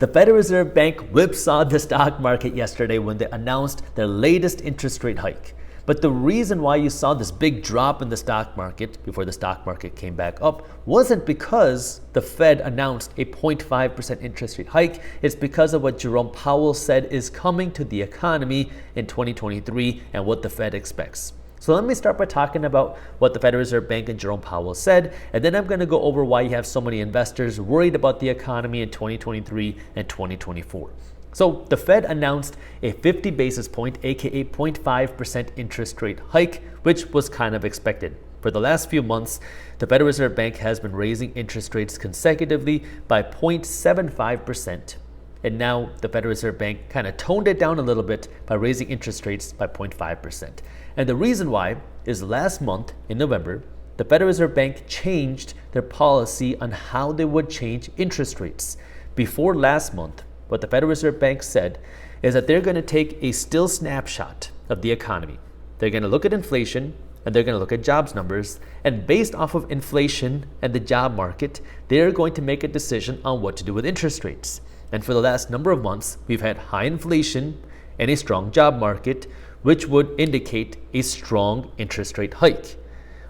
The Federal Reserve Bank whipsawed the stock market yesterday when they announced their latest interest rate hike. But the reason why you saw this big drop in the stock market before the stock market came back up wasn't because the Fed announced a 0.5% interest rate hike. It's because of what Jerome Powell said is coming to the economy in 2023 and what the Fed expects. So let me start by talking about what the Federal Reserve Bank and Jerome Powell said, and then I'm going to go over why you have so many investors worried about the economy in 2023 and 2024. So the Fed announced a 50 basis point, aka 0.5% interest rate hike, which was kind of expected. For the last few months, the Federal Reserve Bank has been raising interest rates consecutively by 0.75%. And now the Federal Reserve Bank kind of toned it down a little bit by raising interest rates by 0.5%. And the reason why is last month in November, the Federal Reserve Bank changed their policy on how they would change interest rates. Before last month, what the Federal Reserve Bank said is that they're going to take a still snapshot of the economy. They're going to look at inflation and they're going to look at jobs numbers. And based off of inflation and the job market, they're going to make a decision on what to do with interest rates. And for the last number of months, we've had high inflation and a strong job market, which would indicate a strong interest rate hike.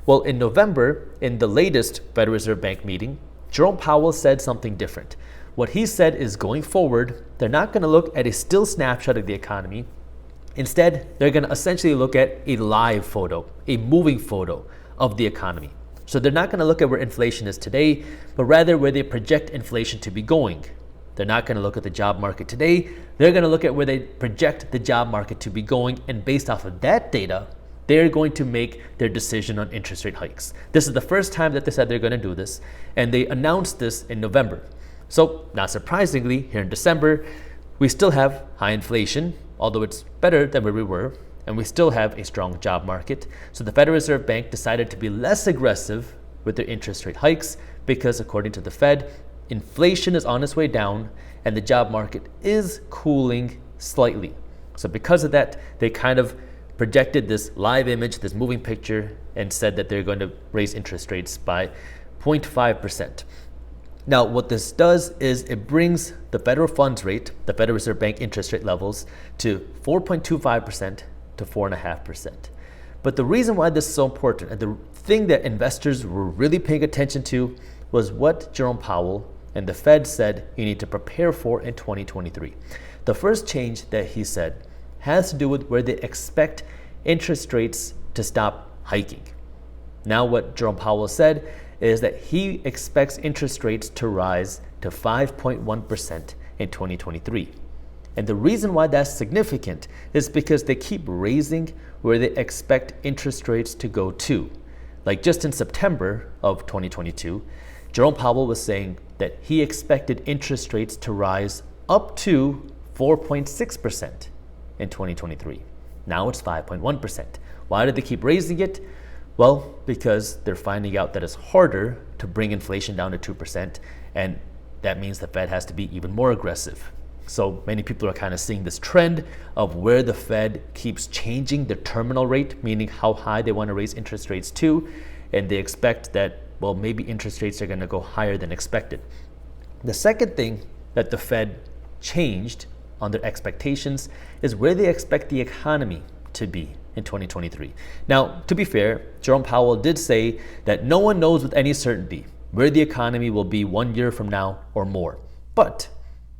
Well, in November, in the latest Federal Reserve Bank meeting, Jerome Powell said something different. What he said is going forward, they're not going to look at a still snapshot of the economy. Instead, they're going to essentially look at a live photo, a moving photo of the economy. So they're not going to look at where inflation is today, but rather where they project inflation to be going. They're not going to look at the job market today. They're going to look at where they project the job market to be going. And based off of that data, they're going to make their decision on interest rate hikes. This is the first time that they said they're going to do this. And they announced this in November. So not surprisingly, here in December, we still have high inflation, although it's better than where we were. And we still have a strong job market. So the Federal Reserve Bank decided to be less aggressive with their interest rate hikes because according to the Fed, inflation is on its way down and the job market is cooling slightly. So because of that, they kind of projected this live image, this moving picture, and said that they're going to raise interest rates by 0.5%. Now, what this does is it brings the federal funds rate, the Federal Reserve Bank interest rate levels, to 4.25% to 4.5%. But the reason why this is so important, and the thing that investors were really paying attention to, was what Jerome Powell and the Fed said you need to prepare for in 2023. The first change that he said has to do with where they expect interest rates to stop hiking. Now what Jerome Powell said is that he expects interest rates to rise to 5.1% in 2023. And the reason why that's significant is because they keep raising where they expect interest rates to go to. Like just in September of 2022, Jerome Powell was saying that he expected interest rates to rise up to 4.6% in 2023. Now it's 5.1%. Why did they keep raising it? Well, because they're finding out that it's harder to bring inflation down to 2%, and that means the Fed has to be even more aggressive. So many people are kind of seeing this trend of where the Fed keeps changing the terminal rate, meaning how high they want to raise interest rates to, and they expect that, well, maybe interest rates are going to go higher than expected. The second thing that the Fed changed on their expectations is where they expect the economy to be in 2023. Now, to be fair, Jerome Powell did say that no one knows with any certainty where the economy will be 1 year from now or more. But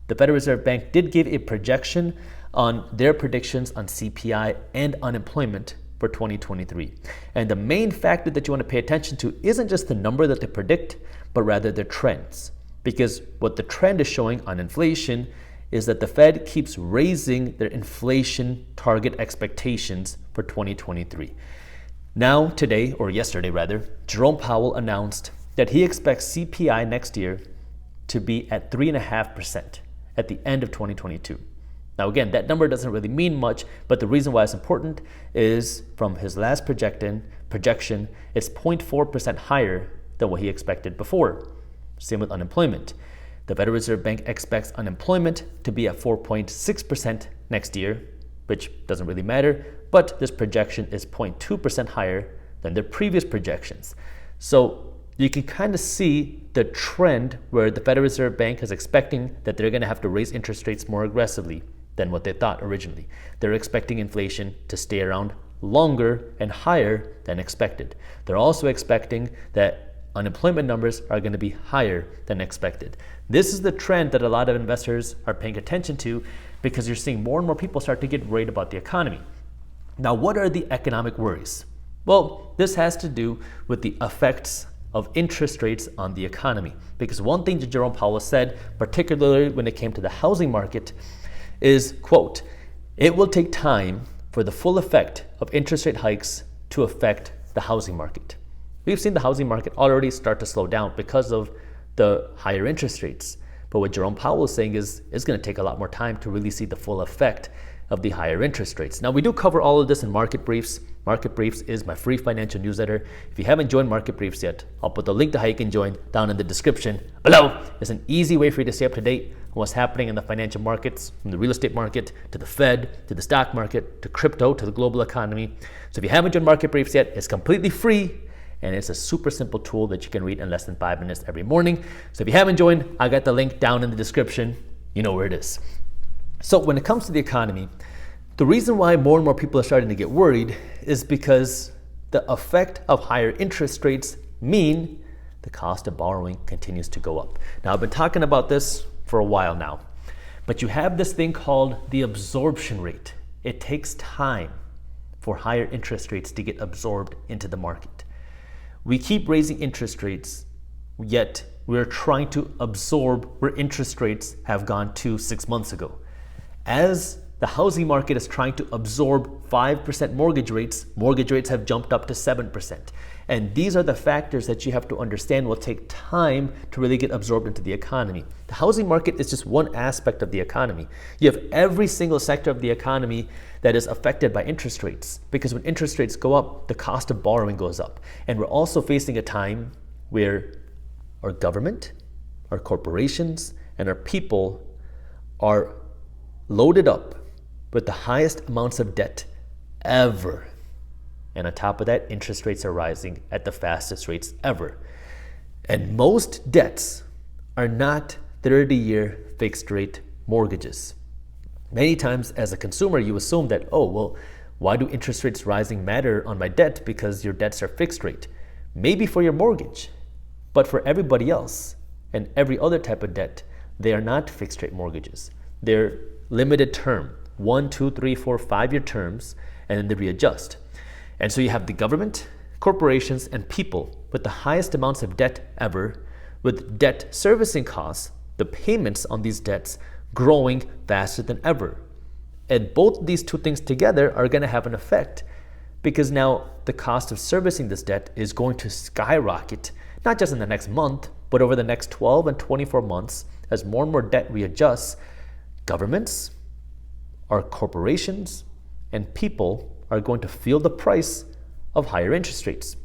the Federal Reserve Bank did give a projection on their predictions on CPI and unemployment for 2023. And the main factor that you want to pay attention to isn't just the number that they predict, but rather their trends. Because what the trend is showing on inflation is that the Fed keeps raising their inflation target expectations for 2023. Now, today, or yesterday rather, Jerome Powell announced that he expects CPI next year to be at 3.5% at the end of 2022. Now again, that number doesn't really mean much, but the reason why it's important is from his last projection, it's 0.4% higher than what he expected before. Same with unemployment. The Federal Reserve Bank expects unemployment to be at 4.6% next year, which doesn't really matter, but this projection is 0.2% higher than their previous projections. So you can kind of see the trend where the Federal Reserve Bank is expecting that they're going to have to raise interest rates more aggressively than what they thought originally. They're expecting inflation to stay around longer and higher than expected. They're also expecting that unemployment numbers are going to be higher than expected. This is the trend that a lot of investors are paying attention to because you're seeing more and more people start to get worried about the economy. Now, what are the economic worries? Well, this has to do with the effects of interest rates on the economy. Because one thing that Jerome Powell said, particularly when it came to the housing market, is, quote, "It will take time for the full effect of interest rate hikes to affect the housing market." We've seen the housing market already start to slow down because of the higher interest rates. But what Jerome Powell is saying is it's going to take a lot more time to really see the full effect of the higher interest rates. Now, we do cover all of this in Market Briefs. Market Briefs is my free financial newsletter. If you haven't joined Market Briefs yet, I'll put the link to how you can join down in the description below. It's an easy way for you to stay up to date on what's happening in the financial markets, from the real estate market to the Fed, to the stock market, to crypto, to the global economy. So if you haven't joined Market Briefs yet, it's completely free. And it's a super simple tool that you can read in less than 5 minutes every morning. So if you haven't joined, I got the link down in the description. You know where it is. So when it comes to the economy, the reason why more and more people are starting to get worried is because the effect of higher interest rates mean the cost of borrowing continues to go up. Now, I've been talking about this for a while now, but you have this thing called the absorption rate. It takes time for higher interest rates to get absorbed into the market. We keep raising interest rates, yet we're trying to absorb where interest rates have gone to 6 months ago. As the housing market is trying to absorb 5% mortgage rates have jumped up to 7%. And these are the factors that you have to understand will take time to really get absorbed into the economy. The housing market is just one aspect of the economy. You have every single sector of the economy that is affected by interest rates, because when interest rates go up, the cost of borrowing goes up. And we're also facing a time where our government, our corporations, and our people are loaded up with the highest amounts of debt ever. And on top of that, interest rates are rising at the fastest rates ever. And most debts are not 30-year fixed rate mortgages. Many times as a consumer, you assume that, oh, well, why do interest rates rising matter on my debt? Because your debts are fixed rate. Maybe for your mortgage, but for everybody else and every other type of debt, they are not fixed rate mortgages. They're limited term, 1, 2, 3, 4, 5-year terms, and then they readjust. And so you have the government, corporations, and people with the highest amounts of debt ever, with debt servicing costs, the payments on these debts growing faster than ever. And both these two things together are going to have an effect, because now the cost of servicing this debt is going to skyrocket, not just in the next month, but over the next 12 and 24 months, as more and more debt readjusts. Governments, our corporations, and people are going to feel the price of higher interest rates.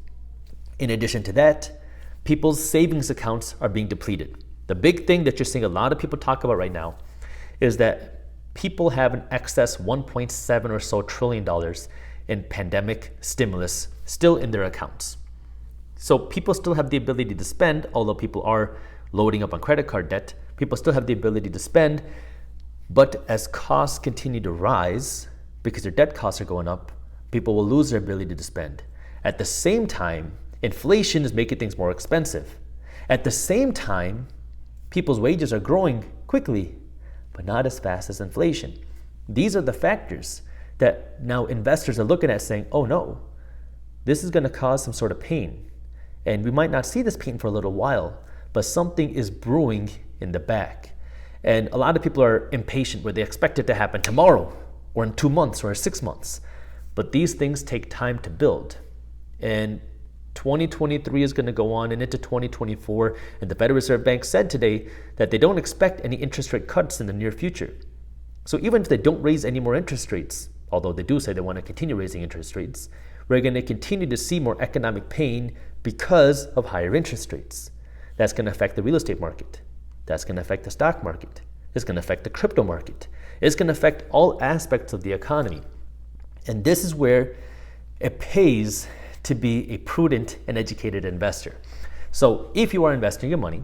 In addition to that, people's savings accounts are being depleted. The big thing that you're seeing a lot of people talk about right now is that people have an excess $1.7 or so trillion in pandemic stimulus still in their accounts. So people still have the ability to spend, although people are loading up on credit card debt. People still have the ability to spend, but as costs continue to rise, because their debt costs are going up, people will lose their ability to spend. At the same time, inflation is making things more expensive. At the same time, people's wages are growing quickly, but not as fast as inflation. These are the factors that now investors are looking at saying, oh no, this is going to cause some sort of pain. And we might not see this pain for a little while, but something is brewing in the back. And a lot of people are impatient where they expect it to happen tomorrow or in 2 months or 6 months. But these things take time to build. And 2023 is going to go on and into 2024. And the Federal Reserve Bank said today that they don't expect any interest rate cuts in the near future. So even if they don't raise any more interest rates, although they do say they want to continue raising interest rates, we're going to continue to see more economic pain because of higher interest rates. That's going to affect the real estate market. That's going to affect the stock market. It's going to affect the crypto market. It's going to affect all aspects of the economy. And this is where it pays to be a prudent and educated investor. So if you are investing your money,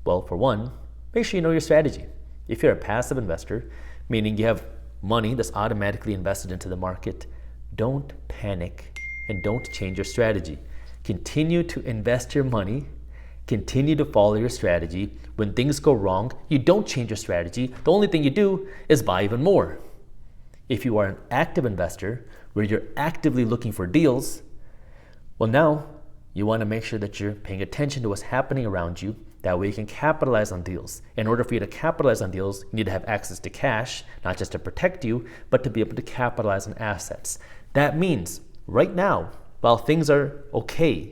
well, for one, make sure you know your strategy. If you're a passive investor, meaning you have money that's automatically invested into the market, don't panic and don't change your strategy. Continue to invest your money, continue to follow your strategy. When things go wrong, you don't change your strategy. The only thing you do is buy even more. If you are an active investor where you're actively looking for deals, well, now you want to make sure that you're paying attention to what's happening around you. That way you can capitalize on deals. In order for you to capitalize on deals, you need to have access to cash, not just to protect you, but to be able to capitalize on assets. That means right now, while things are okay,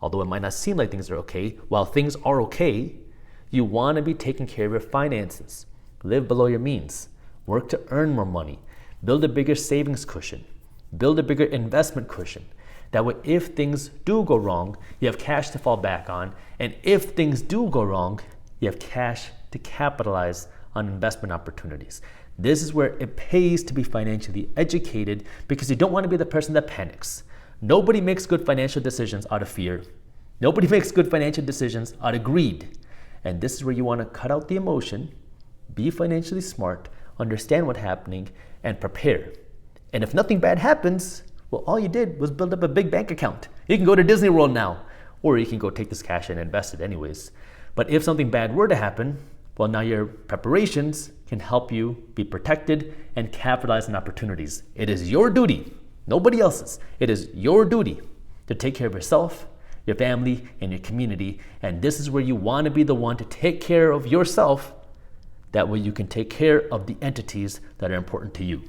although it might not seem like things are okay, while things are okay, you want to be taking care of your finances. Live below your means. Work to earn more money. Build a bigger savings cushion. Build a bigger investment cushion. That way, if things do go wrong, you have cash to fall back on. And if things do go wrong, you have cash to capitalize on investment opportunities. This is where it pays to be financially educated, because you don't want to be the person that panics. Nobody makes good financial decisions out of fear. Nobody makes good financial decisions out of greed. And this is where you want to cut out the emotion, be financially smart, understand what's happening, and prepare. And if nothing bad happens, well, all you did was build up a big bank account. You can go to Disney World now, or you can go take this cash and invest it anyways. But if something bad were to happen, well, now your preparations can help you be protected and capitalize on opportunities. It is your duty, nobody else's. It is your duty to take care of yourself, your family, and your community. And this is where you want to be the one to take care of yourself. That way you can take care of the entities that are important to you.